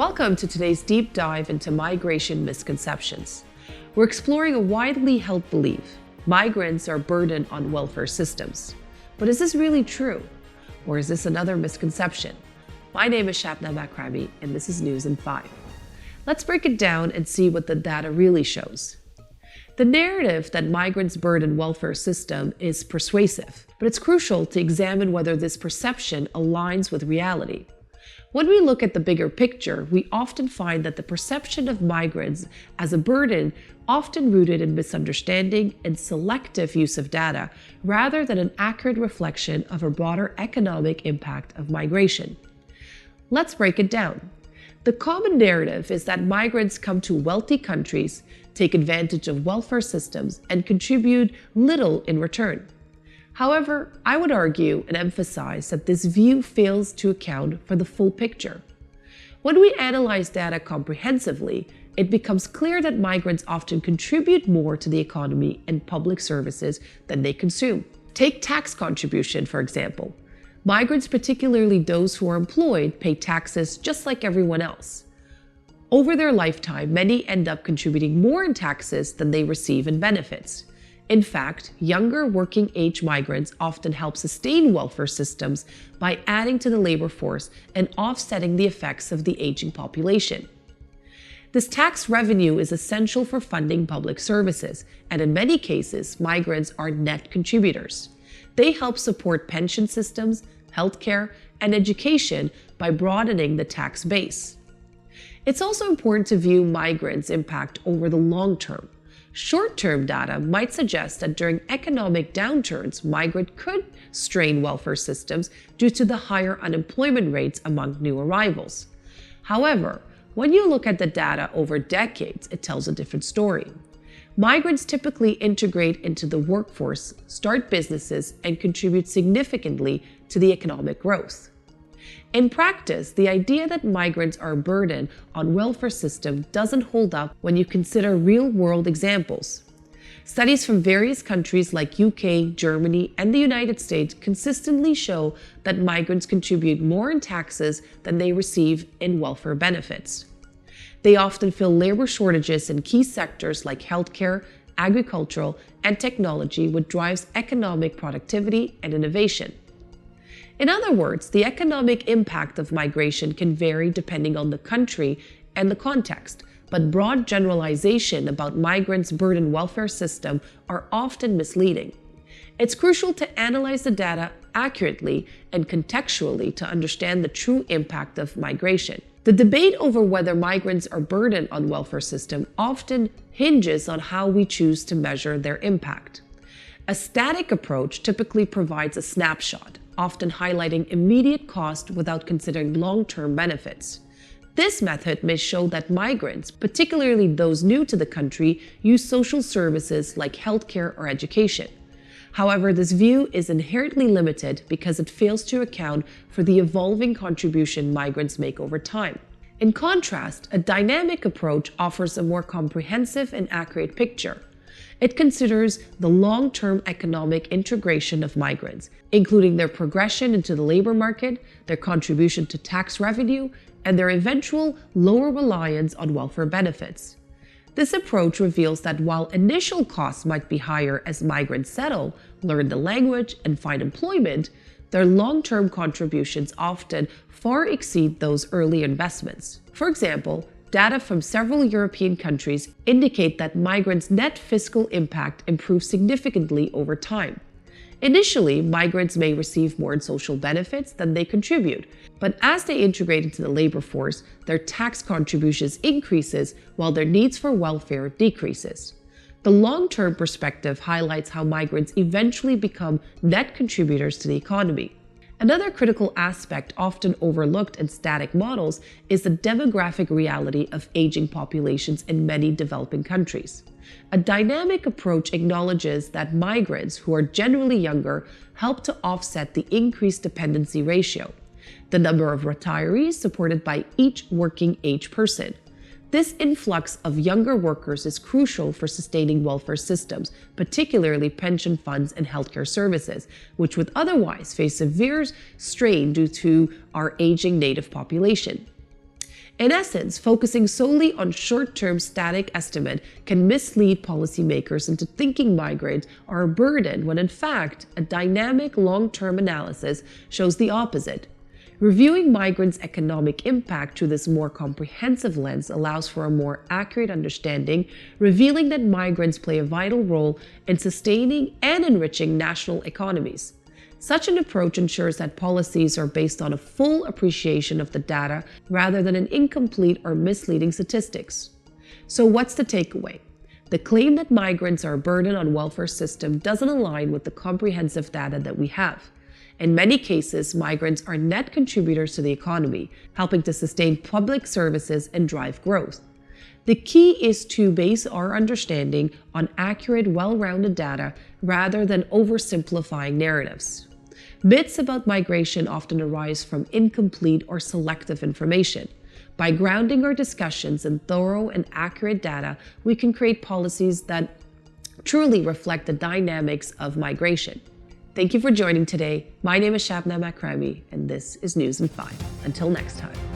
Welcome to today's deep dive into migration misconceptions. We're exploring a widely held belief: migrants are a burden on welfare systems. But is this really true? Or is this another misconception? My name is Shabnam Akrami, and this is News in 5. Let's break it down and see what the data really shows. The narrative that migrants burden welfare system is persuasive, but it's crucial to examine whether this perception aligns with reality. When we look at the bigger picture, we often find that the perception of migrants as a burden often rooted in misunderstanding and selective use of data, rather than an accurate reflection of a broader economic impact of migration. Let's break it down. The common narrative is that migrants come to wealthy countries, take advantage of welfare systems, and contribute little in return. However, I would argue and emphasize that this view fails to account for the full picture. When we analyze data comprehensively, it becomes clear that migrants often contribute more to the economy and public services than they consume. Take tax contribution, for example. Migrants, particularly those who are employed, pay taxes just like everyone else. Over their lifetime, many end up contributing more in taxes than they receive in benefits. In fact, younger working-age migrants often help sustain welfare systems by adding to the labor force and offsetting the effects of the aging population. This tax revenue is essential for funding public services, and in many cases, migrants are net contributors. They help support pension systems, healthcare, and education by broadening the tax base. It's also important to view migrants' impact over the long term. Short-term data might suggest that during economic downturns, migrants could strain welfare systems due to the higher unemployment rates among new arrivals. However, when you look at the data over decades, it tells a different story. Migrants typically integrate into the workforce, start businesses, and contribute significantly to the economic growth. In practice, the idea that migrants are a burden on welfare system doesn't hold up when you consider real-world examples. Studies from various countries like UK, Germany, and the United States consistently show that migrants contribute more in taxes than they receive in welfare benefits. They often fill labor shortages in key sectors like healthcare, agricultural, and technology, which drives economic productivity and innovation. In other words, the economic impact of migration can vary depending on the country and the context, but broad generalization about migrants' burden welfare system are often misleading. It's crucial to analyze the data accurately and contextually to understand the true impact of migration. The debate over whether migrants are a burden on welfare system often hinges on how we choose to measure their impact. A static approach typically provides a snapshot, often highlighting immediate cost without considering long-term benefits. This method may show that migrants, particularly those new to the country, use social services like healthcare or education. However, this view is inherently limited because it fails to account for the evolving contribution migrants make over time. In contrast, a dynamic approach offers a more comprehensive and accurate picture. It considers the long-term economic integration of migrants, including their progression into the labor market, their contribution to tax revenue, and their eventual lower reliance on welfare benefits. This approach reveals that while initial costs might be higher as migrants settle, learn the language, and find employment, their long-term contributions often far exceed those early investments. For example, data from several European countries indicate that migrants' net fiscal impact improves significantly over time. Initially, migrants may receive more in social benefits than they contribute, but as they integrate into the labor force, their tax contributions increases while their needs for welfare decreases. The long-term perspective highlights how migrants eventually become net contributors to the economy. Another critical aspect often overlooked in static models is the demographic reality of aging populations in many developing countries. A dynamic approach acknowledges that migrants, who are generally younger, help to offset the increased dependency ratio, the number of retirees supported by each working-age person. This influx of younger workers is crucial for sustaining welfare systems, particularly pension funds and healthcare services, which would otherwise face severe strain due to our aging native population. In essence, focusing solely on short-term static estimate can mislead policymakers into thinking migrants are a burden when in fact, a dynamic long-term analysis shows the opposite. Reviewing migrants' economic impact through this more comprehensive lens allows for a more accurate understanding, revealing that migrants play a vital role in sustaining and enriching national economies. Such an approach ensures that policies are based on a full appreciation of the data rather than an incomplete or misleading statistics. So what's the takeaway? The claim that migrants are a burden on welfare system doesn't align with the comprehensive data that we have. In many cases, migrants are net contributors to the economy, helping to sustain public services and drive growth. The key is to base our understanding on accurate, well-rounded data rather than oversimplifying narratives. Myths about migration often arise from incomplete or selective information. By grounding our discussions in thorough and accurate data, we can create policies that truly reflect the dynamics of migration. Thank you for joining today. My name is Shabnam Akrami, and this is News in 5. Until next time.